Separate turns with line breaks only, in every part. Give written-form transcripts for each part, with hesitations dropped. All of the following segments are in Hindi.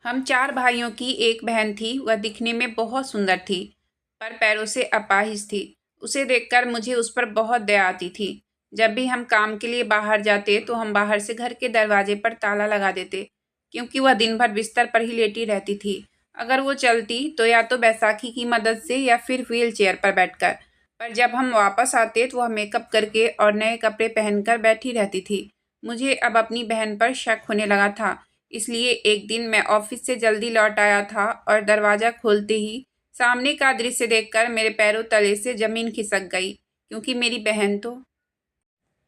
हम 4 भाइयों की एक बहन थी। वह दिखने में बहुत सुंदर थी, पर पैरों से अपाहिज थी। उसे देखकर मुझे उस पर बहुत दया आती थी। जब भी हम काम के लिए बाहर जाते तो हम बाहर से घर के दरवाजे पर ताला लगा देते, क्योंकि वह दिन भर बिस्तर पर ही लेटी रहती थी। अगर वो चलती तो या तो बैसाखी की मदद से या फिर व्हील चेयर पर बैठकर। पर जब हम वापस आते तो वह मेकअप करके और नए कपड़े पहनकर बैठी रहती थी। मुझे अब अपनी बहन पर शक होने लगा था। इसलिए एक दिन मैं ऑफिस से जल्दी लौट आया था और दरवाज़ा खोलते ही सामने का दृश्य देखकर मेरे पैरों तले से ज़मीन खिसक गई, क्योंकि मेरी बहन तो।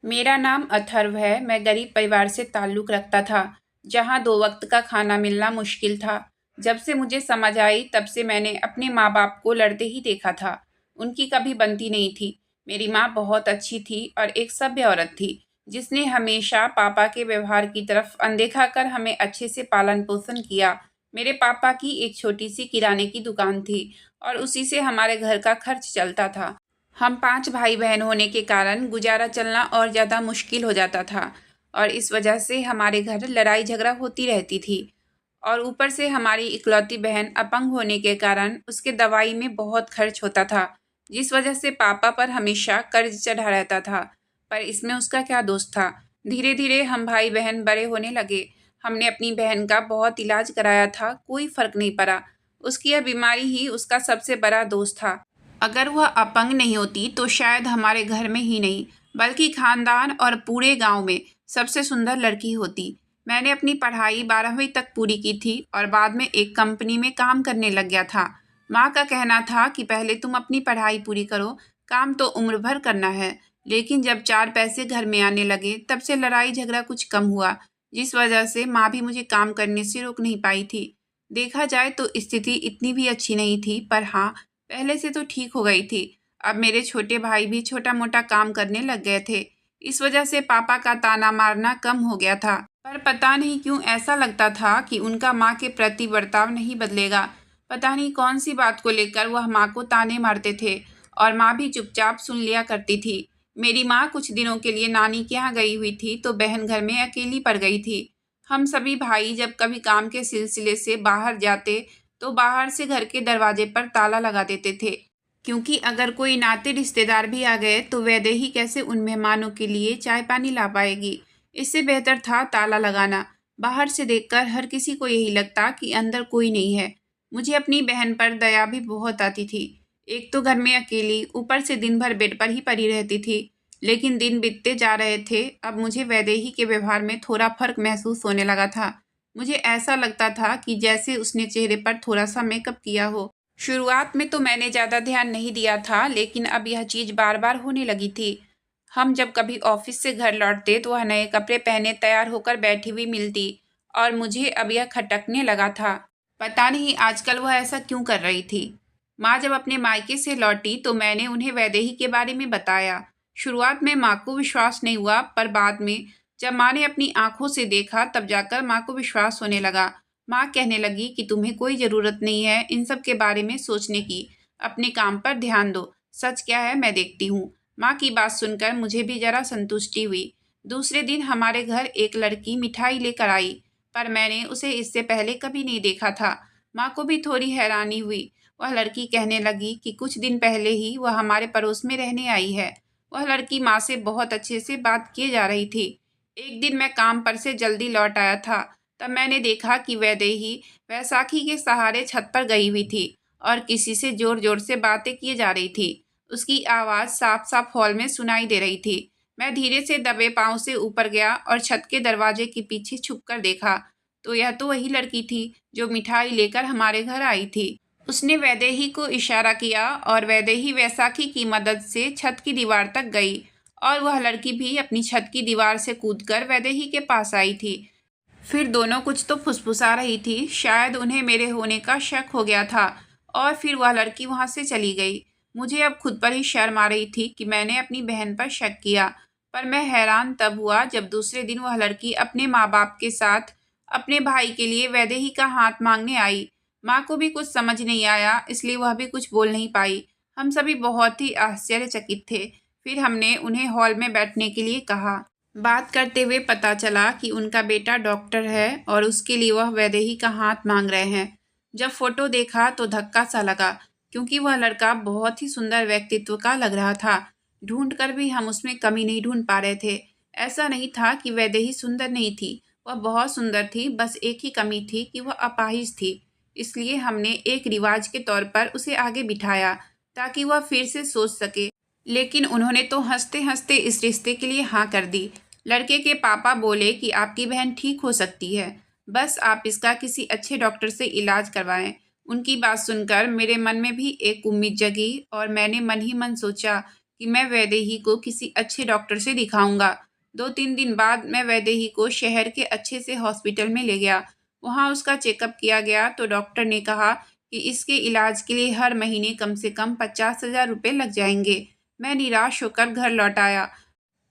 मेरा नाम अथर्व है। मैं गरीब परिवार से ताल्लुक़ रखता था, जहाँ 2 वक्त का खाना मिलना मुश्किल था। जब से मुझे समझ आई तब से मैंने अपने माँ-बाप को लड़ते ही देखा था। उनकी कभी बनती नहीं थी। मेरी माँ बहुत अच्छी थी और एक सभ्य औरत थी, जिसने हमेशा पापा के व्यवहार की तरफ अनदेखा कर हमें अच्छे से पालन-पोषण किया। मेरे पापा की एक छोटी-सी किराने की दुकान थी और उसी से हमारे घर का खर्च चलता था। हम 5 भाई-बहन होने के कारण गुजारा चलना और ज़्यादा मुश्किल हो जाता था और इस वजह से हमारे घर लड़ाई-झगड़ा होती रहती थी। और ऊपर से हमारी इकलौती बहन अपंग होने के कारण उसके दवाई में बहुत खर्च होता था, जिस वजह से पापा पर हमेशा कर्ज चढ़ा रहता था। पर इसमें उसका क्या दोष था? धीरे-धीरे हम भाई-बहन बड़े होने लगे। हमने अपनी बहन का बहुत इलाज कराया था, कोई फ़र्क नहीं पड़ा। उसकी यह बीमारी ही उसका सबसे बड़ा दोष था। अगर वह अपंग नहीं होती तो शायद हमारे घर में ही नहीं, बल्कि खानदान और पूरे गांव में सबसे सुंदर लड़की होती। मैंने अपनी पढ़ाई 12वीं तक पूरी की थी और बाद में एक कंपनी में काम करने लग गया था। माँ का कहना था कि पहले तुम अपनी पढ़ाई पूरी करो, काम तो उम्र भर करना है। लेकिन जब 4 पैसे घर में आने लगे तब से लड़ाई झगड़ा कुछ कम हुआ, जिस वजह से माँ भी मुझे काम करने से रोक नहीं पाई थी। देखा जाए तो स्थिति इतनी भी अच्छी नहीं थी, पर हाँ, पहले से तो ठीक हो गई थी। अब मेरे छोटे भाई भी छोटा-मोटा काम करने लग गए थे। इस वजह से पापा का ताना मारना कम हो गया था। पर पता नहीं क्यों ऐसा लगता था कि उनका माँ के प्रति बर्ताव नहीं बदलेगा। पता नहीं कौन सी बात को लेकर वह माँ को ताने मारते थे और माँ भी चुपचाप सुन लिया करती थी। मेरी माँ कुछ दिनों के लिए नानी के यहाँ गई हुई थी तो बहन घर में अकेली पड़ गई थी। हम सभी भाई जब कभी काम के सिलसिले से बाहर जाते तो बाहर से घर के दरवाजे पर ताला लगा देते थे, क्योंकि अगर कोई नाते रिश्तेदार भी आ गए तो वैदेही कैसे उन मेहमानों के लिए चाय पानी ला पाएगी। इससे बेहतर था ताला लगाना। बाहर से देखकर हर किसी को यही लगता कि अंदर कोई नहीं है। मुझे अपनी बहन पर दया भी बहुत आती थी। एक तो घर में अकेली, ऊपर से दिन भर बेड पर ही पड़ी रहती थी। लेकिन दिन बीतते जा रहे थे, अब मुझे वैदेही के व्यवहार में थोड़ा फर्क महसूस होने लगा था। मुझे ऐसा लगता था कि जैसे उसने चेहरे पर थोड़ा सा मेकअप किया हो। शुरुआत में तो मैंने ज़्यादा ध्यान नहीं दिया था, लेकिन अब यह चीज़ बार-बार होने लगी थी। हम जब कभी ऑफिस से घर लौटते तो वह नए कपड़े पहने तैयार होकर बैठी हुई मिलती और मुझे अब यह खटकने लगा था। पता नहीं आजकल वह ऐसा क्यों कर रही थी। माँ जब अपने मायके से लौटी तो मैंने उन्हें वैदेही के बारे में बताया। शुरुआत में माँ को विश्वास नहीं हुआ, पर बाद में जब माँ ने अपनी आंखों से देखा तब जाकर माँ को विश्वास होने लगा। माँ कहने लगी कि तुम्हें कोई ज़रूरत नहीं है इन सब के बारे में सोचने की, अपने काम पर ध्यान दो। सच क्या है मैं देखती हूँ। माँ की बात सुनकर मुझे भी जरा संतुष्टि हुई। दूसरे दिन हमारे घर एक लड़की मिठाई लेकर आई, पर मैंने उसे इससे पहले कभी नहीं देखा था। माँ को भी थोड़ी हैरानी हुई। वह लड़की कहने लगी कि कुछ दिन पहले ही वह हमारे पड़ोस में रहने आई है। वह लड़की माँ से बहुत अच्छे से बात किए जा रही थी। एक दिन मैं काम पर से जल्दी लौट आया था, तब मैंने देखा कि वैदेही बैसाखी के सहारे छत पर गई हुई थी और किसी से जोर-जोर से बातें किए जा रही थी। उसकी आवाज़ साफ-साफ हॉल में सुनाई दे रही थी। मैं धीरे से दबे पाँव से ऊपर गया और छत के दरवाजे के पीछे छुपकर देखा, तो यह तो वही लड़की थी जो मिठाई लेकर हमारे घर आई थी। उसने वैदेही को इशारा किया और वैदेही बैसाखी की मदद से छत की दीवार तक गई और वह लड़की भी अपनी छत की दीवार से कूदकर वैदेही के पास आई थी। फिर दोनों कुछ तो फुसफुसा रही थी। शायद उन्हें मेरे होने का शक हो गया था और फिर वह लड़की वहां से चली गई। मुझे अब खुद पर ही शर्म आ रही थी कि मैंने अपनी बहन पर शक किया, पर मैं हैरान तब हुआ जब दूसरे दिन वह लड़की अपने माँ बाप के साथ अपने भाई के लिए वैदेही का हाथ मांगने आई। माँ को भी कुछ समझ नहीं आया, इसलिए वह भी कुछ बोल नहीं पाई। हम सभी बहुत ही आश्चर्यचकित थे। फिर हमने उन्हें हॉल में बैठने के लिए कहा। बात करते हुए पता चला कि उनका बेटा डॉक्टर है और उसके लिए वह वैदेही का हाथ मांग रहे हैं। जब फोटो देखा तो धक्का सा लगा, क्योंकि वह लड़का बहुत ही सुंदर व्यक्तित्व का लग रहा था। ढूंढ कर भी हम उसमें कमी नहीं ढूंढ पा रहे थे। ऐसा नहीं था कि वैदेही सुंदर नहीं थी, वह बहुत सुंदर थी, बस एक ही कमी थी कि वह अपाहिज थी। इसलिए हमने एक रिवाज के तौर पर उसे आगे बिठाया ताकि वह फिर से सोच सके। लेकिन उन्होंने तो हंसते हंसते इस रिश्ते के लिए हाँ कर दी। लड़के के पापा बोले कि आपकी बहन ठीक हो सकती है, बस आप इसका किसी अच्छे डॉक्टर से इलाज करवाएं। उनकी बात सुनकर मेरे मन में भी एक उम्मीद जगी और मैंने मन ही मन सोचा कि मैं वैदेही को किसी अच्छे डॉक्टर से दिखाऊंगा। 2-3 दिन बाद मैं वैदेही को शहर के अच्छे से हॉस्पिटल में ले गया। वहाँ उसका चेकअप किया गया तो डॉक्टर ने कहा कि इसके इलाज के लिए हर महीने कम से कम 50,000 रुपये लग जाएंगे। मैं निराश होकर घर लौट आया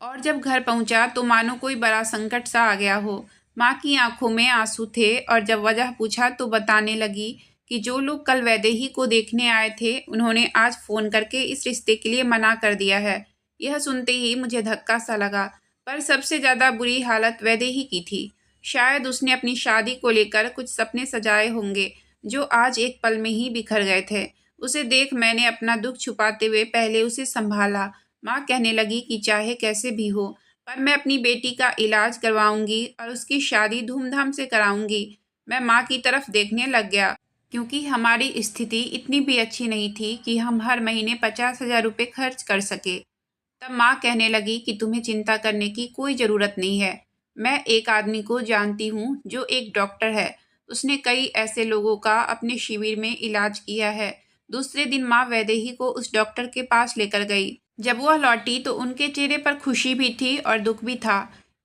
और जब घर पहुंचा तो मानो कोई बड़ा संकट सा आ गया हो। माँ की आंखों में आंसू थे और जब वजह पूछा तो बताने लगी कि जो लोग कल वैदेही को देखने आए थे उन्होंने आज फ़ोन करके इस रिश्ते के लिए मना कर दिया है। यह सुनते ही मुझे धक्का सा लगा, पर सबसे ज़्यादा बुरी हालत वैदेही की थी। शायद उसने अपनी शादी को लेकर कुछ सपने सजाए होंगे जो आज एक पल में ही बिखर गए थे। उसे देख मैंने अपना दुख छुपाते हुए पहले उसे संभाला। माँ कहने लगी कि चाहे कैसे भी हो, पर मैं अपनी बेटी का इलाज करवाऊंगी और उसकी शादी धूमधाम से कराऊंगी। मैं माँ की तरफ देखने लग गया, क्योंकि हमारी स्थिति इतनी भी अच्छी नहीं थी कि हम हर महीने 50,000 रुपये खर्च कर सके। तब माँ कहने लगी कि तुम्हें चिंता करने की कोई ज़रूरत नहीं है। मैं एक आदमी को जानती हूँ जो एक डॉक्टर है। उसने कई ऐसे लोगों का अपने शिविर में इलाज किया है। दूसरे दिन माँ वैदेही को उस डॉक्टर के पास लेकर गई। जब वह लौटी तो उनके चेहरे पर खुशी भी थी और दुख भी था।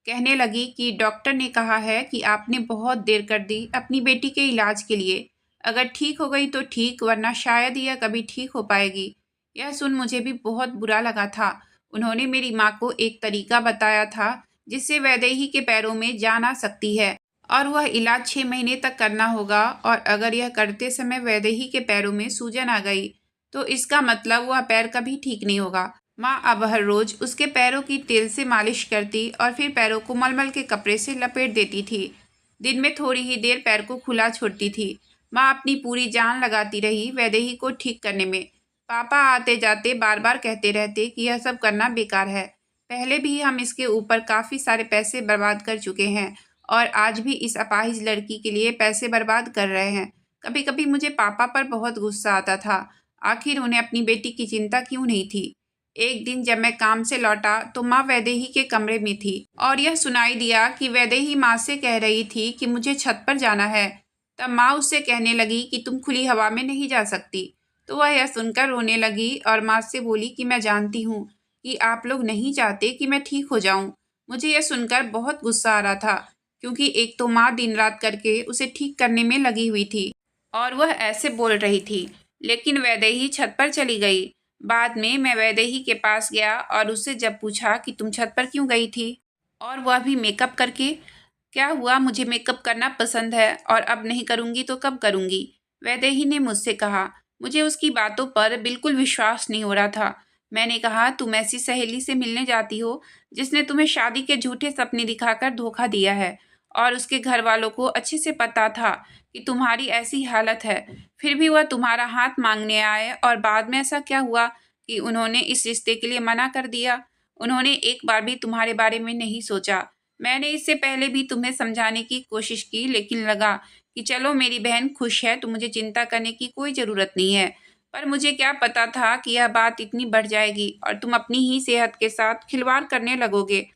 कहने लगी कि डॉक्टर ने कहा है कि आपने बहुत देर कर दी अपनी बेटी के इलाज के लिए। अगर ठीक हो गई तो ठीक, वरना शायद यह कभी ठीक हो पाएगी। यह सुन मुझे भी बहुत बुरा लगा था। उन्होंने मेरी माँ को एक तरीका बताया था जिससे वैदेही के पैरों में जान आ सकती है और वह इलाज 6 महीने तक करना होगा, और अगर यह करते समय वैदेही के पैरों में सूजन आ गई तो इसका मतलब वह पैर कभी ठीक नहीं होगा। माँ अब हर रोज उसके पैरों की तेल से मालिश करती और फिर पैरों को मलमल के कपड़े से लपेट देती थी। दिन में थोड़ी ही देर पैर को खुला छोड़ती थी। माँ अपनी पूरी जान लगाती रही वैदेही को ठीक करने में। पापा आते जाते बार बार कहते रहते कि यह सब करना बेकार है। पहले भी हम इसके ऊपर काफ़ी सारे पैसे बर्बाद कर चुके हैं और आज भी इस अपाहिज लड़की के लिए पैसे बर्बाद कर रहे हैं। कभी कभी मुझे पापा पर बहुत गुस्सा आता था। आखिर उन्हें अपनी बेटी की चिंता क्यों नहीं थी। एक दिन जब मैं काम से लौटा तो माँ वैदेही के कमरे में थी और यह सुनाई दिया कि वैदेही माँ से कह रही थी कि मुझे छत पर जाना है। तब माँ उससे कहने लगी कि तुम खुली हवा में नहीं जा सकती। तो वह यह सुनकर रोने लगी और माँ से बोली कि मैं जानती हूँ कि आप लोग नहीं चाहते कि मैं ठीक हो जाऊँ। मुझे यह सुनकर बहुत गुस्सा आ रहा था, क्योंकि एक तो माँ दिन रात करके उसे ठीक करने में लगी हुई थी और वह ऐसे बोल रही थी, लेकिन वैदेही छत पर चली गई। बाद में मैं वैदेही के पास गया और उससे जब पूछा कि तुम छत पर क्यों गई थी, और वह भी मेकअप करके। क्या हुआ, मुझे मेकअप करना पसंद है और अब नहीं करूँगी तो कब करूँगी, वैदेही ने मुझसे कहा। मुझे उसकी बातों पर बिल्कुल विश्वास नहीं हो रहा था। मैंने कहा, तुम ऐसी सहेली से मिलने जाती हो जिसने तुम्हें शादी के झूठे सपने दिखाकर धोखा दिया है, और उसके घर वालों को अच्छे से पता था कि तुम्हारी ऐसी हालत है, फिर भी वह तुम्हारा हाथ मांगने आए, और बाद में ऐसा क्या हुआ कि उन्होंने इस रिश्ते के लिए मना कर दिया। उन्होंने एक बार भी तुम्हारे बारे में नहीं सोचा। मैंने इससे पहले भी तुम्हें समझाने की कोशिश की, लेकिन लगा कि चलो मेरी बहन खुश है तो मुझे चिंता करने की कोई ज़रूरत नहीं है। पर मुझे क्या पता था कि यह बात इतनी बढ़ जाएगी और तुम अपनी ही सेहत के साथ खिलवाड़ करने लगोगे।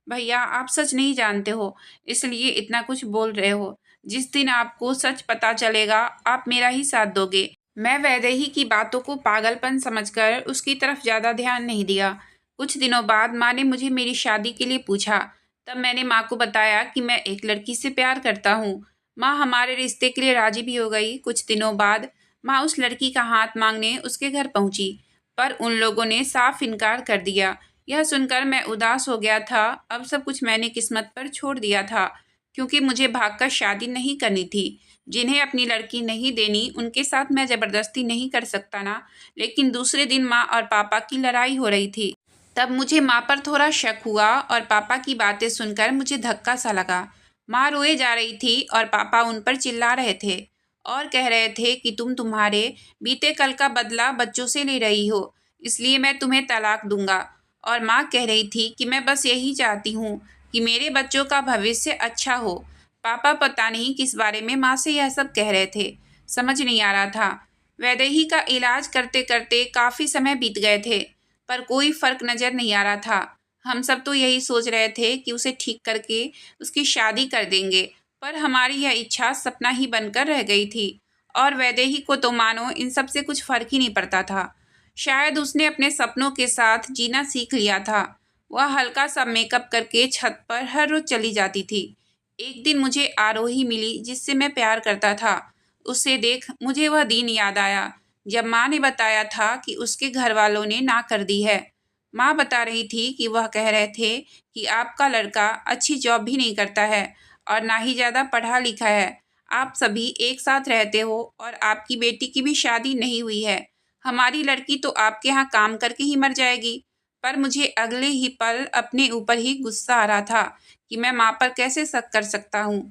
भैया, आप सच नहीं जानते हो, इसलिए इतना कुछ बोल रहे हो। जिस दिन आपको सच पता चलेगा आप मेरा ही साथ दोगे। मैं वैदेही की बातों को पागलपन समझकर उसकी तरफ ज़्यादा ध्यान नहीं दिया। कुछ दिनों बाद माँ ने मुझे मेरी शादी के लिए पूछा। तब मैंने माँ को बताया कि मैं एक लड़की से प्यार करता हूँ। माँ हमारे रिश्ते के लिए राजी भी हो गई। कुछ दिनों बाद माँ उस लड़की का हाथ मांगने उसके घर पहुँची, पर उन लोगों ने साफ इनकार कर दिया। यह सुनकर मैं उदास हो गया था। अब सब कुछ मैंने किस्मत पर छोड़ दिया था, क्योंकि मुझे भागकर शादी नहीं करनी थी। जिन्हें अपनी लड़की नहीं देनी उनके साथ मैं ज़बरदस्ती नहीं कर सकता ना। लेकिन दूसरे दिन माँ और पापा की लड़ाई हो रही थी। तब मुझे माँ पर थोड़ा शक हुआ और पापा की बातें सुनकर मुझे धक्का सा लगा। माँ रोए जा रही थी और पापा उन पर चिल्ला रहे थे और कह रहे थे कि तुम्हारे बीते कल का बदला बच्चों से ले रही हो, इसलिए मैं तुम्हें तलाक दूंगा। और माँ कह रही थी कि मैं बस यही चाहती हूँ कि मेरे बच्चों का भविष्य अच्छा हो। पापा पता नहीं किस बारे में माँ से यह सब कह रहे थे, समझ नहीं आ रहा था। वैदेही का इलाज करते करते काफ़ी समय बीत गए थे, पर कोई फर्क नज़र नहीं आ रहा था। हम सब तो यही सोच रहे थे कि उसे ठीक करके उसकी शादी कर देंगे, पर हमारी यह इच्छा सपना ही बनकर रह गई थी। और वैदेही को तो मानो इन सब से कुछ फर्क ही नहीं पड़ता था। शायद उसने अपने सपनों के साथ जीना सीख लिया था। वह हल्का सा मेकअप करके छत पर हर रोज चली जाती थी। एक दिन मुझे आरोही मिली जिससे मैं प्यार करता था। उसे देख मुझे वह दिन याद आया जब माँ ने बताया था कि उसके घर वालों ने ना कर दी है। माँ बता रही थी कि वह कह रहे थे कि आपका लड़का अच्छी जॉब भी नहीं करता है और ना ही ज़्यादा पढ़ा लिखा है। आप सभी एक साथ रहते हो और आपकी बेटी की भी शादी नहीं हुई है। हमारी लड़की तो आपके यहाँ काम करके ही मर जाएगी। पर मुझे अगले ही पल अपने ऊपर ही गुस्सा आ रहा था कि मैं माँ पर कैसे शक कर सकता हूँ।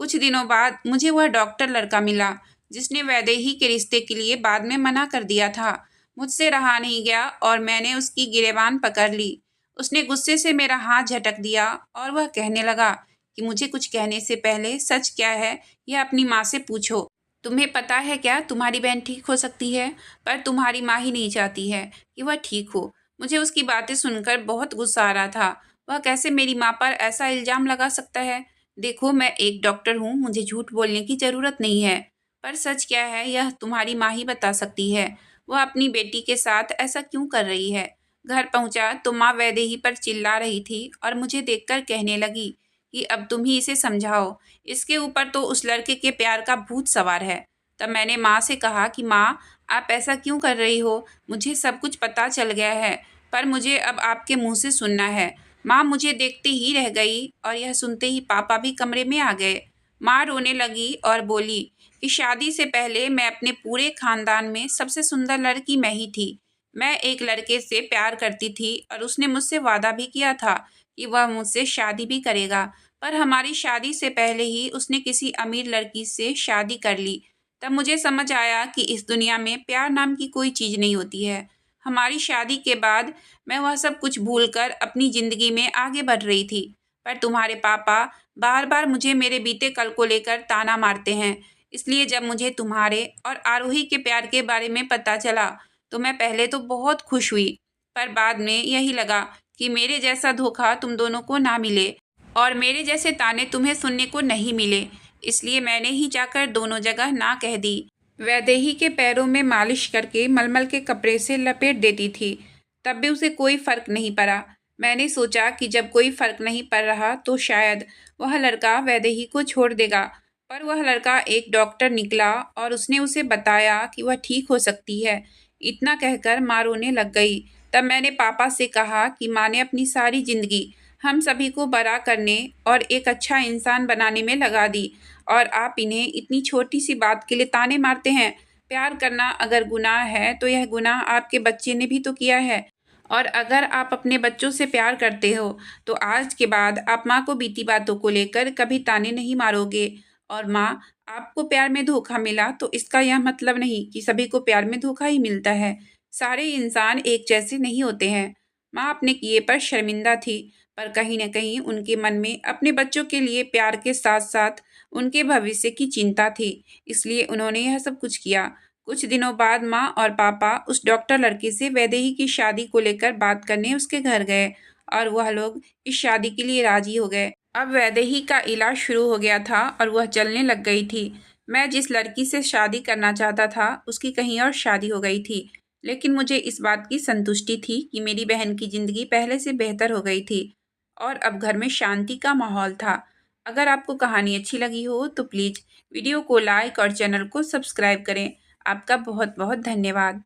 कुछ दिनों बाद मुझे वह डॉक्टर लड़का मिला जिसने वैदेही के रिश्ते के लिए बाद में मना कर दिया था। मुझसे रहा नहीं गया और मैंने उसकी गिरेबान पकड़ ली। उसने गुस्से से मेरा हाथ झटक दिया और वह कहने लगा कि मुझे कुछ कहने से पहले सच क्या है यह अपनी माँ से पूछो। तुम्हें पता है क्या, तुम्हारी बहन ठीक हो सकती है, पर तुम्हारी माँ ही नहीं चाहती है कि वह ठीक हो। मुझे उसकी बातें सुनकर बहुत गुस्सा आ रहा था। वह कैसे मेरी माँ पर ऐसा इल्ज़ाम लगा सकता है। देखो, मैं एक डॉक्टर हूँ, मुझे झूठ बोलने की ज़रूरत नहीं है, पर सच क्या है यह तुम्हारी माँ ही बता सकती है। वह अपनी बेटी के साथ ऐसा क्यों कर रही है। घर पहुंचा तो माँ वैदेही पर चिल्ला रही थी और मुझे देखकर कहने लगी कि अब तुम ही इसे समझाओ, इसके ऊपर तो उस लड़के के प्यार का भूत सवार है। तब मैंने माँ से कहा कि माँ, आप ऐसा क्यों कर रही हो, मुझे सब कुछ पता चल गया है, पर मुझे अब आपके मुंह से सुनना है। माँ मुझे देखते ही रह गई और यह सुनते ही पापा भी कमरे में आ गए। माँ रोने लगी और बोली कि शादी से पहले मैं अपने पूरे खानदान में सबसे सुंदर लड़की मैं ही थी। मैं एक लड़के से प्यार करती थी और उसने मुझसे वादा भी किया था कि वह मुझसे शादी भी करेगा, पर हमारी शादी से पहले ही उसने किसी अमीर लड़की से शादी कर ली। तब मुझे समझ आया कि इस दुनिया में प्यार नाम की कोई चीज़ नहीं होती है। हमारी शादी के बाद मैं वह सब कुछ भूलकर अपनी ज़िंदगी में आगे बढ़ रही थी, पर तुम्हारे पापा बार बार मुझे मेरे बीते कल को लेकर ताना मारते हैं। इसलिए जब मुझे तुम्हारे और आरोही के प्यार के बारे में पता चला तो मैं पहले तो बहुत खुश हुई, पर बाद में यही लगा कि मेरे जैसा धोखा तुम दोनों को ना मिले और मेरे जैसे ताने तुम्हें सुनने को नहीं मिले, इसलिए मैंने ही जाकर दोनों जगह ना कह दी। वैदेही के पैरों में मालिश करके मलमल के कपड़े से लपेट देती थी, तब भी उसे कोई फर्क नहीं पड़ा। मैंने सोचा कि जब कोई फर्क नहीं पड़ रहा तो शायद वह लड़का वैदेही को छोड़ देगा, पर वह लड़का एक डॉक्टर निकला और उसने उसे बताया कि वह ठीक हो सकती है। इतना कहकर माँ रोने लग गई। तब मैंने पापा से कहा कि माँ ने अपनी सारी जिंदगी हम सभी को बड़ा करने और एक अच्छा इंसान बनाने में लगा दी, और आप इन्हें इतनी छोटी सी बात के लिए ताने मारते हैं। प्यार करना अगर गुनाह है तो यह गुनाह आपके बच्चे ने भी तो किया है, और अगर आप अपने बच्चों से प्यार करते हो तो आज के बाद आप माँ को बीती बातों को लेकर कभी ताने नहीं मारोगे। और माँ, आपको प्यार में धोखा मिला तो इसका यह मतलब नहीं कि सभी को प्यार में धोखा ही मिलता है। सारे इंसान एक जैसे नहीं होते हैं। माँ अपने किए पर शर्मिंदा थी, पर कहीं न कहीं उनके मन में अपने बच्चों के लिए प्यार के साथ-साथ उनके भविष्य की चिंता थी, इसलिए उन्होंने यह सब कुछ किया। कुछ दिनों बाद माँ और पापा उस डॉक्टर लड़के से वैदेही की शादी को लेकर बात करने उसके घर गए और वह लोग इस शादी के लिए राजी हो गए। अब वैदेही का इलाज शुरू हो गया था और वह चलने लग गई थी। मैं जिस लड़की से शादी करना चाहता था उसकी कहीं और शादी हो गई थी, लेकिन मुझे इस बात की संतुष्टि थी कि मेरी बहन की ज़िंदगी पहले से बेहतर हो गई थी और अब घर में शांति का माहौल था। अगर आपको कहानी अच्छी लगी हो तो प्लीज़ वीडियो को लाइक और चैनल को सब्सक्राइब करें। आपका बहुत बहुत धन्यवाद।